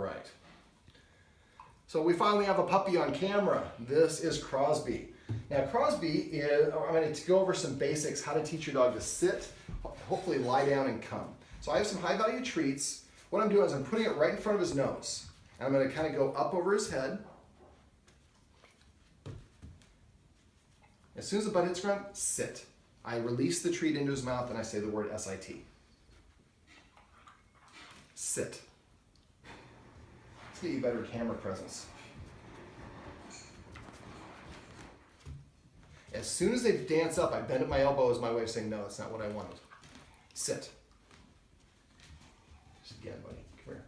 Right. So we finally have a puppy on camera. This is Crosby. Now Crosby is, I'm going to go over some basics, how to teach your dog to sit, hopefully lie down and come. So I have some high value treats. What I'm doing is I'm putting it right in front of his nose. And I'm going to kind of go up over his head. As soon as the butt hits the ground, sit. I release the treat into his mouth and I say the word SIT. Sit. Let's get you better camera presence. As soon as they dance up, I bend at my elbow as my way of saying, no, that's not what I wanted. Sit. Just again, buddy, come here.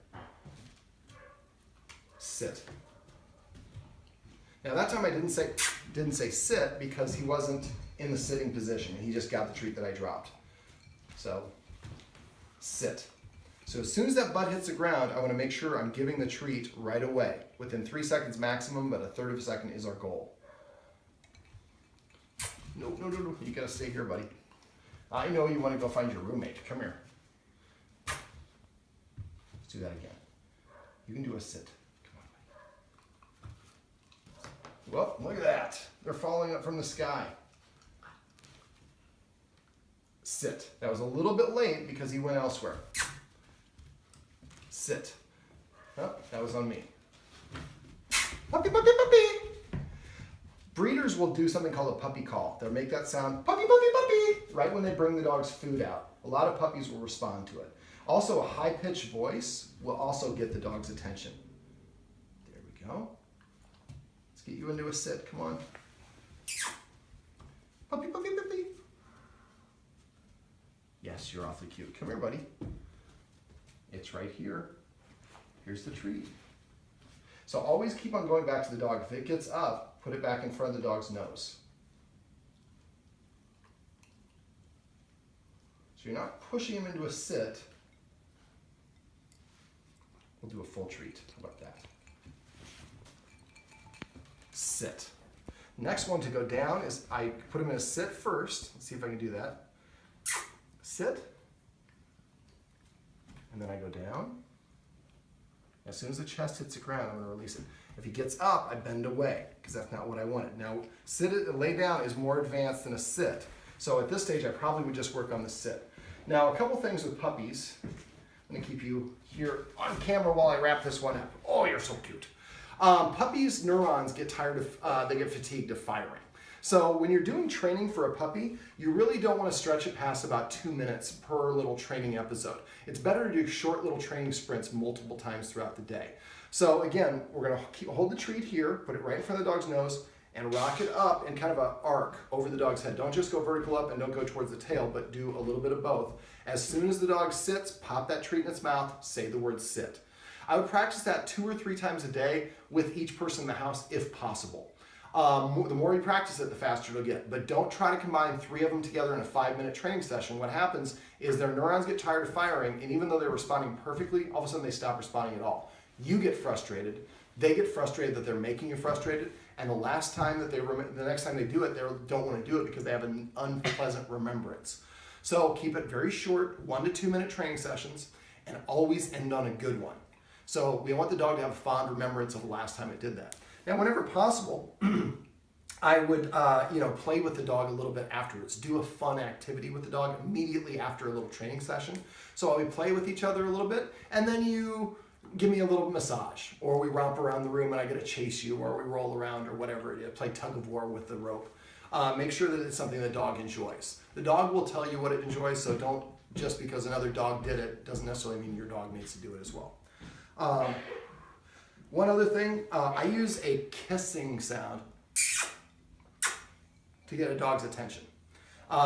Sit. Now that time I didn't say sit because he wasn't in the sitting position. He just got the treat that I dropped. So, sit. So as soon as that butt hits the ground, I want to make sure I'm giving the treat right away. Within 3 seconds maximum, but a third of a second is our goal. No, no, no, no. You gotta stay here, buddy. I know you want to go find your roommate. Come here. Let's do that again. You can do a sit. Come on, buddy. Well, look at that. They're falling up from the sky. Sit. That was a little bit late because he went elsewhere. Sit. Oh, that was on me. Puppy, puppy, puppy. Breeders will do something called a puppy call. They'll make that sound, puppy, puppy, puppy, right when they bring the dog's food out. A lot of puppies will respond to it. Also, a high-pitched voice will also get the dog's attention. There we go. Let's get you into a sit. Come on. Puppy, puppy, puppy. Yes, you're awfully cute. Come here, buddy. It's right here. Here's the treat. So always keep on going back to the dog. If it gets up, put it back in front of the dog's nose. So you're not pushing him into a sit. We'll do a full treat. How about that? Sit. Next one to go down is I put him in a sit first. Let's see if I can do that. Sit. And then I go down. As soon as the chest hits the ground, I'm going to release it. If he gets up, I bend away because that's not what I wanted. Now, lay down is more advanced than a sit. So at this stage, I probably would just work on the sit. Now, a couple things with puppies. I'm going to keep you here on camera while I wrap this one up. Oh, you're so cute. Puppies' neurons get tired of, they get fatigued of firing. So when you're doing training for a puppy, you really don't want to stretch it past about 2 minutes per little training episode. It's better to do short little training sprints multiple times throughout the day. So again, we're going to hold the treat here, put it right in front of the dog's nose, and rock it up in kind of an arc over the dog's head. Don't just go vertical up and don't go towards the tail, but do a little bit of both. As soon as the dog sits, pop that treat in its mouth, say the word sit. I would practice that 2 or 3 times a day with each person in the house if possible. The more you practice it, the faster it'll get. But don't try to combine 3 of them together in a 5-minute training session. What happens is their neurons get tired of firing, and even though they're responding perfectly, all of a sudden they stop responding at all. You get frustrated. They get frustrated that they're making you frustrated, and the next time they do it, they don't want to do it because they have an unpleasant remembrance. So keep it very short, 1 to 2 minute training sessions, and always end on a good one. So we want the dog to have a fond remembrance of the last time it did that. Now, whenever possible, I would play with the dog a little bit afterwards. Do a fun activity with the dog immediately after a little training session. So we play with each other a little bit, and then you give me a little massage, or we romp around the room and I get to chase you, or we roll around, or whatever. Play tug of war with the rope. Make sure that it's something the dog enjoys. The dog will tell you what it enjoys, so don't just because another dog did it doesn't necessarily mean your dog needs to do it as well. One other thing, I use a kissing sound to get a dog's attention.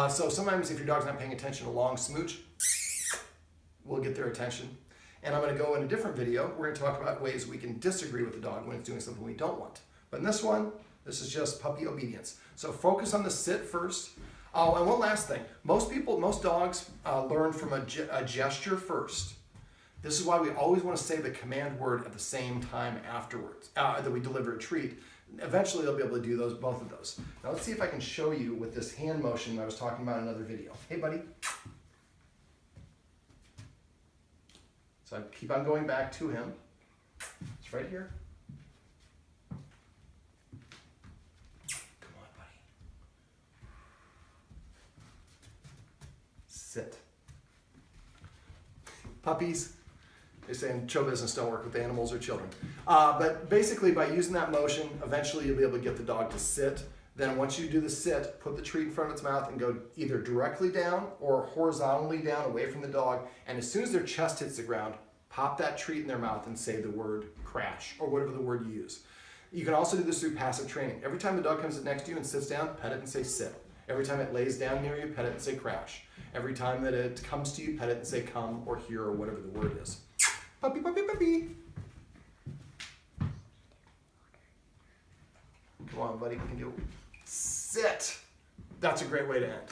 So sometimes if your dog's not paying attention, a long smooch will get their attention. And I'm going to go in a different video. We're going to talk about ways we can disagree with the dog when it's doing something we don't want. But in this one, this is just puppy obedience. So focus on the sit first. Oh, and one last thing. Most dogs learn from a gesture first. This is why we always want to say the command word at the same time afterwards, that we deliver a treat. Eventually they'll be able to do both of those. Now let's see if I can show you with this hand motion I was talking about in another video. Hey buddy. So I keep on going back to him. It's right here. Come on, buddy. Sit. Puppies, they say in show business don't work with animals or children. But basically by using that motion, eventually you'll be able to get the dog to sit. Then once you do the sit, put the treat in front of its mouth and go either directly down or horizontally down away from the dog. And as soon as their chest hits the ground, pop that treat in their mouth and say the word crash or whatever the word you use. You can also do this through passive training. Every time the dog comes next to you and sits down, pet it and say sit. Every time it lays down near you, pet it and say crash. Every time that it comes to you, pet it and say come or here or whatever the word is. Puppy, puppy, puppy. Come on, buddy, you can do it. Sit. That's a great way to end.